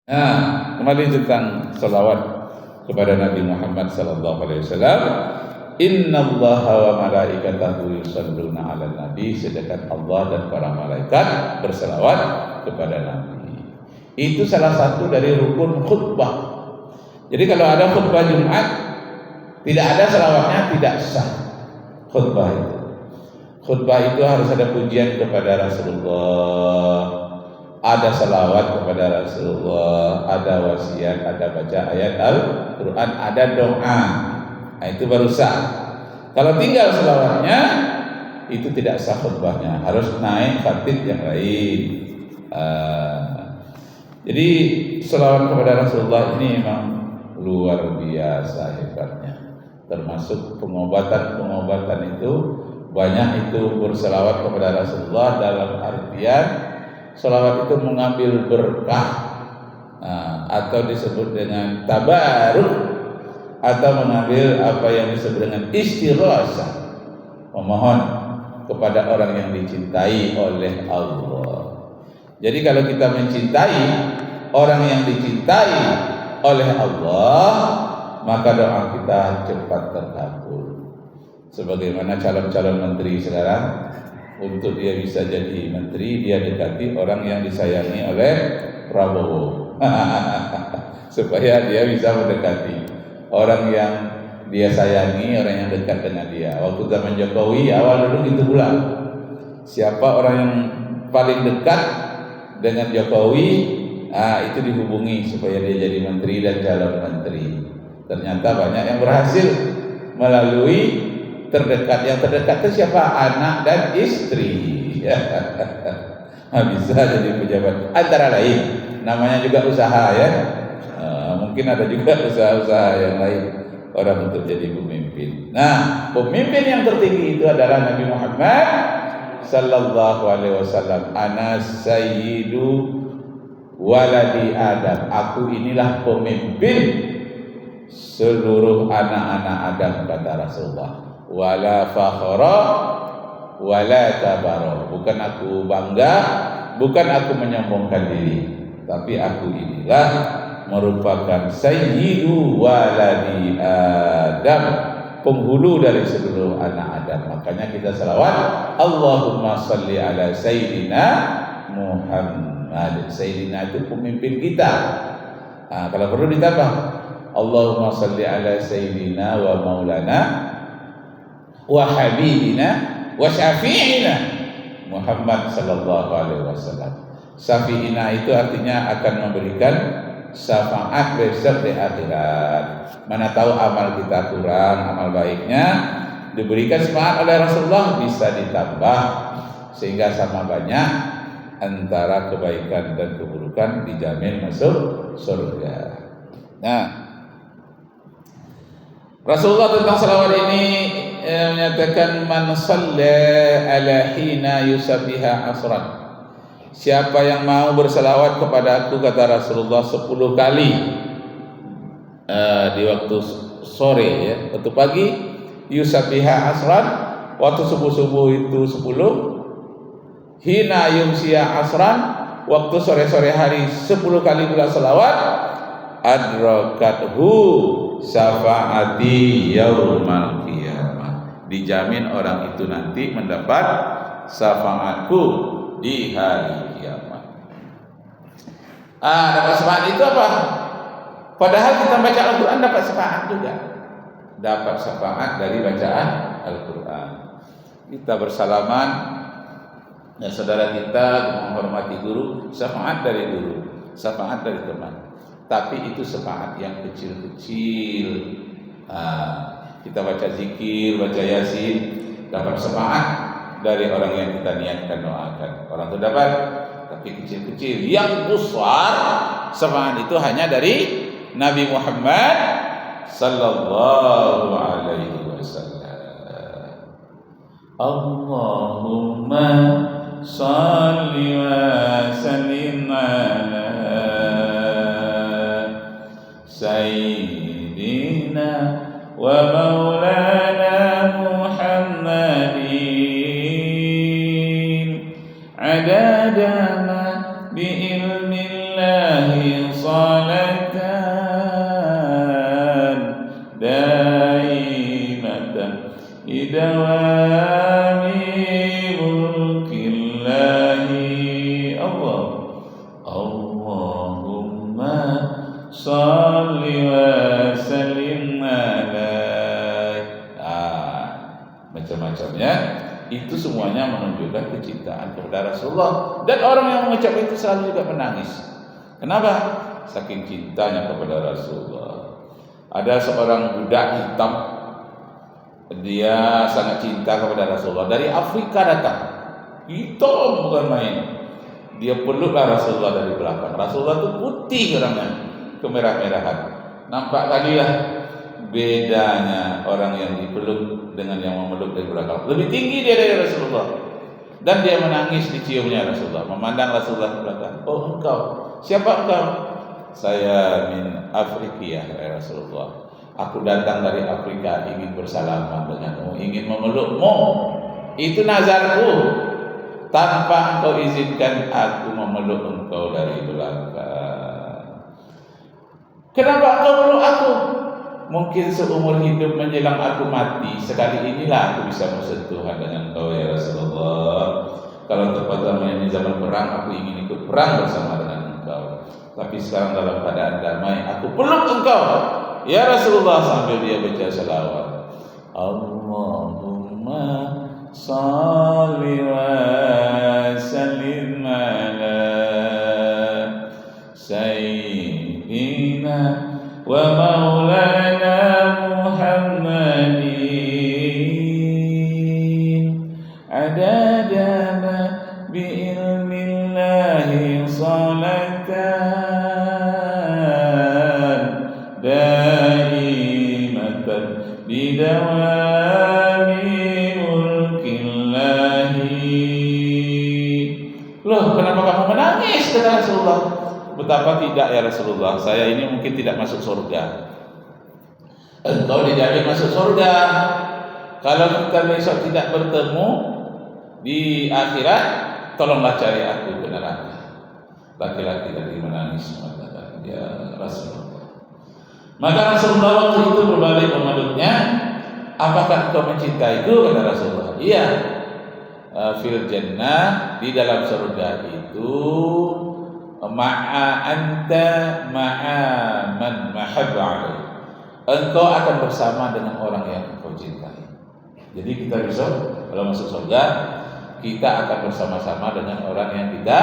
Nah, kembali tentang salawat kepada Nabi Muhammad sallallahu alaihi wasallam. Innallaha wa malaikatahu yusholluna 'alan nabi, sedangkan Allah dan para malaikat berselawat kepada Nabi. Itu salah satu dari rukun khutbah. Jadi kalau ada khutbah Jumat tidak ada selawatnya, tidak sah khutbah itu. Khutbah itu harus ada pujian kepada Rasulullah, ada salawat kepada Rasulullah, ada wasiat, ada baca ayat Al-Quran, ada doa. Nah, itu baru sah. Kalau tinggal salawatnya, itu tidak sah khutbahnya, harus naik khatib yang lain. Jadi salawat kepada Rasulullah ini memang luar biasa hebatnya. Termasuk pengobatan itu banyak itu berselawat kepada Rasulullah dalam artian selawat itu mengambil berkah, atau disebut dengan tabaruk, atau mengambil apa yang disebut dengan istighosah, memohon kepada orang yang dicintai oleh Allah. Jadi kalau kita mencintai orang yang dicintai oleh Allah, maka doa kita cepat terkabul. Sebagaimana calon-calon menteri sekarang, untuk dia bisa jadi menteri, dia dekati orang yang disayangi oleh Prabowo supaya dia bisa mendekati orang yang dia sayangi, orang yang dekat dengan dia. Waktu zaman Jokowi awal dulu gitu pula, siapa orang yang paling dekat dengan Jokowi, itu dihubungi supaya dia jadi menteri dan calon menteri. Ternyata banyak yang berhasil melalui terdekat. Yang terdekat itu siapa? Anak dan istri. Bisa jadi pejabat. Antara lain, namanya juga usaha ya. Mungkin ada juga usaha-usaha yang lain orang untuk jadi pemimpin. Nah, pemimpin yang tertinggi itu adalah Nabi Muhammad sallallahu alaihi wasallam. Ana sayyidu waladi Adam. Aku inilah pemimpin seluruh anak-anak Adam, kata Rasulullah. Wala fakhra wala tabara. Bukan aku bangga, bukan aku menyombongkan diri, tapi aku inilah merupakan sayyidu waladi Adam, penghulu dari seluruh anak Adam. Makanya kita selawat, Allahumma salli ala sayyidina Muhammad. Sayyidina itu pemimpin kita. Kalau perlu ditambah, Allahumma salli ala sayyidina wa maulana wa habibina wa syafi'ina Muhammad sallallahu alaihi wasallam. Syafi'ina itu artinya akan memberikan syafaat besok di akhirat. Mana tahu amal kita kurang, amal baiknya diberikan syafaat oleh Rasulullah, bisa ditambah sehingga sama banyak antara kebaikan dan keburukan, dijamin masuk surga. Nah, Rasulullah tentang salawat ini menyatakan man shalla ala hina yusabbiha asran. Siapa yang mau berselawat kepada aku, kata Rasulullah, 10 kali di waktu sore ya, waktu pagi yusabbiha asran, waktu subuh-subuh itu 10, hina yumsiya asran, waktu sore-sore hari 10 kali pula selawat, adrakathu syafaati yaumal qiyamah, dijamin orang itu nanti mendapat syafaatku di hari kiamat. Dapat syafaat itu apa? Padahal kita baca Al-Quran dapat syafaat juga, dapat syafaat dari bacaan Al-Quran. Kita bersalaman ya, saudara kita menghormati guru, syafaat dari guru, syafaat dari teman. Tapi itu syafaat yang kecil-kecil. Kita baca zikir, baca yasin, dapat syafaat dari orang yang kita niatkan doakan. Orang itu dapat, tapi kecil-kecil. Yang besar syafaat itu hanya dari Nabi Muhammad sallallahu alaihi wasallam. Allahumma salli wa sallim ala sayyidina wa maulana Muhammadin adada ma bi'ilmillahi salatan daimatan idawami mulkillahi Allah. Allahumma salli wa sallim macam-macamnya. Itu semuanya menunjukkan kecintaan kepada Rasulullah, dan orang yang mengucap itu selalu juga menangis. Kenapa? Saking cintanya kepada Rasulullah. Ada seorang budak hitam, dia sangat cinta kepada Rasulullah, dari Afrika datang, hitam bukan main. Dia peluklah Rasulullah dari belakang. Rasulullah itu putih orangnya, kemerah-merahan. Nampak kali lah bedanya orang yang dipeluk dengan yang memeluk dari belakang. Lebih tinggi dia dari Rasulullah, dan dia menangis diciumnya Rasulullah. Memandang Rasulullah ke belakang. Oh, engkau, siapa engkau? Saya min Afrika ya Rasulullah. Aku datang dari Afrika ingin bersalaman denganmu, ingin memelukmu. Itu nazarku. Tanpa engkau izinkan aku memeluk engkau dari belakang. Kenapa engkau meluk aku? Mungkin seumur hidup menjelang aku mati, sekali inilah aku bisa bersentuhan dengan engkau ya Rasulullah. Kalau tepat zaman ini zaman perang, aku ingin ikut perang bersama dengan engkau. Tapi sekarang dalam keadaan damai, aku peluk engkau ya Rasulullah, sambil dia baca salawat. Allahumma salli wa sallim ala sayyidina wa maulana Muhammadin adada ma bi'ilmillahi salatan daimatan bidawami mulkillahi. Loh, kenapa kamu menangis? Kata Rasulullah. Betapa tidak ya Rasulullah, saya ini mungkin tidak masuk surga, engkau dijamin masuk surga. Kalau kita besok tidak bertemu di akhirat, tolonglah cari aku ke neraka. Laki-laki tadi menangis mengatakan, ya Rasulullah. Maka Rasulullah waktu itu berbalik memeluknya. Apakah engkau mencintaiku? Kata Rasulullah, iya. Fil jannah, di dalam surga itu, ma'a anta ma'a man mahabba alaih, engkau akan bersama dengan orang yang engkau cintai. Jadi kita besok kalau masuk surga, kita akan bersama-sama dengan orang yang kita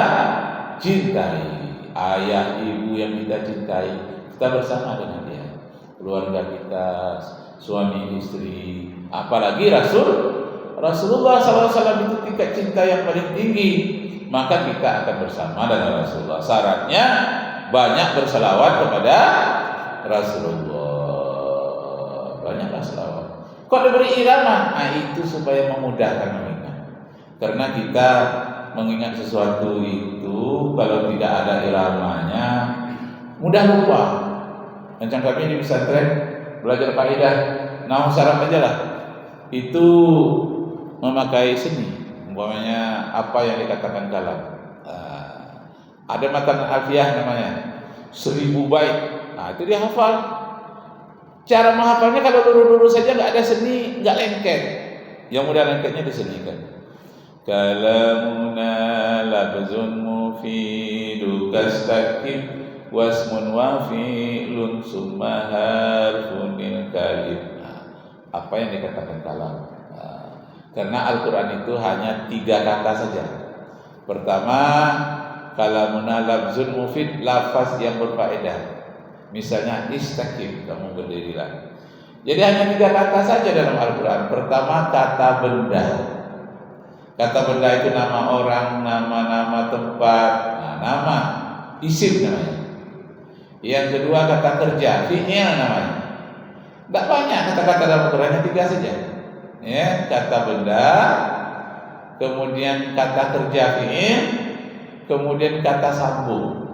cintai. Ayah, ibu yang kita cintai, kita bersama dengan dia. Keluarga kita, suami, istri, apalagi Rasulullah SAW itu tingkat cinta yang paling tinggi. Maka kita akan bersama dengan Rasulullah. Syaratnya banyak berselawat kepada Rasulullah. Banyaklah selawat. Kok diberi irama? Nah, itu supaya memudahkan mengingat. Karena kita mengingat sesuatu itu kalau tidak ada iramanya mudah lupa. Macam kami di pesantren belajar kaidah nahwu saraf aja lah. Itu memakai seni. Umpamanya apa yang dikatakan kalam. Ada matan alfiyah namanya 1000 bait. Nah, itu dia hafal. Cara menghafalnya kalau lurus-lurus saja nggak ada seni, nggak lengket. Yang mudah lengketnya disenikan. Kalamuna labzun mufidu kastakim wasmun wafilun summa harfunil kalim. Apa yang dikatakan kalam? Karena Al-Quran itu hanya 3 kata saja. Pertama, kalamuna labzun mufid, lafaz yang berfaedah. Misalnya istaqim, kamu berdirilah. Jadi hanya 3 kata saja dalam Al-Quran. Pertama, kata benda. Kata benda itu nama orang, nama-nama tempat, nama, isim namanya. Yang kedua, kata kerja, fi'il namanya. Tidak banyak kata-kata dalam Al-Quran, hanya 3 saja. Ya, kata benda, kemudian kata kerja fi'il, kemudian kata sambung,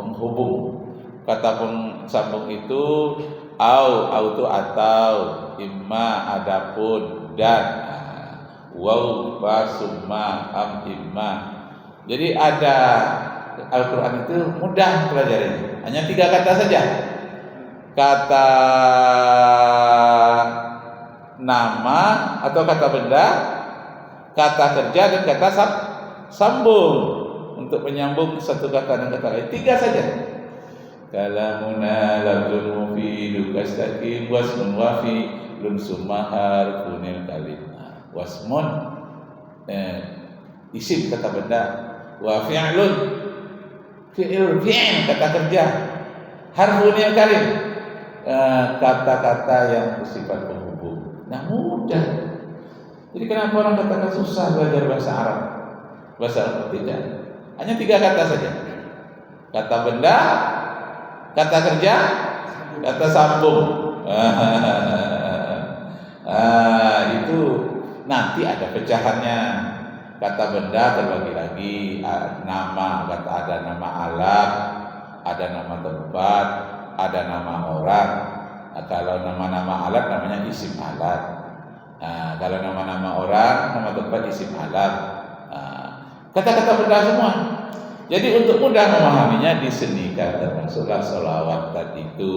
penghubung. Kata sambung itu au itu atau, imma adapun, dan waw fa summa am imma. Jadi ada Al-Quran itu mudah pelajarinya. Hanya 3 kata saja. Kata nama atau kata benda, kata kerja dan kata sambung untuk menyambung satu kata dengan kata lain. 3 saja. Kalamuna lafzun mufidu kastaqim wasmun wafi lum sumahar kunil kalim. Wasmun isim kata benda, wa fi'lun fi'il kata kerja, harfunil kalim kata-kata yang bersifat penghubung. Nah, mudah. Jadi kenapa orang katakan susah belajar bahasa Arab? Bahasa Arab tidak. Hanya 3 kata saja. Kata benda, kata kerja, kata sambung. Itu nanti ada pecahannya. Kata benda terbagi lagi, nama, kata ada nama alat, ada nama tempat, ada nama orang. Nah, kalau nama-nama alat namanya isim alat. Nah, kalau nama-nama orang, nama tempat isim alat. Kata-kata benda semua. Jadi untuk mudah memahaminya disenikan termasuklah sholawat tadi itu.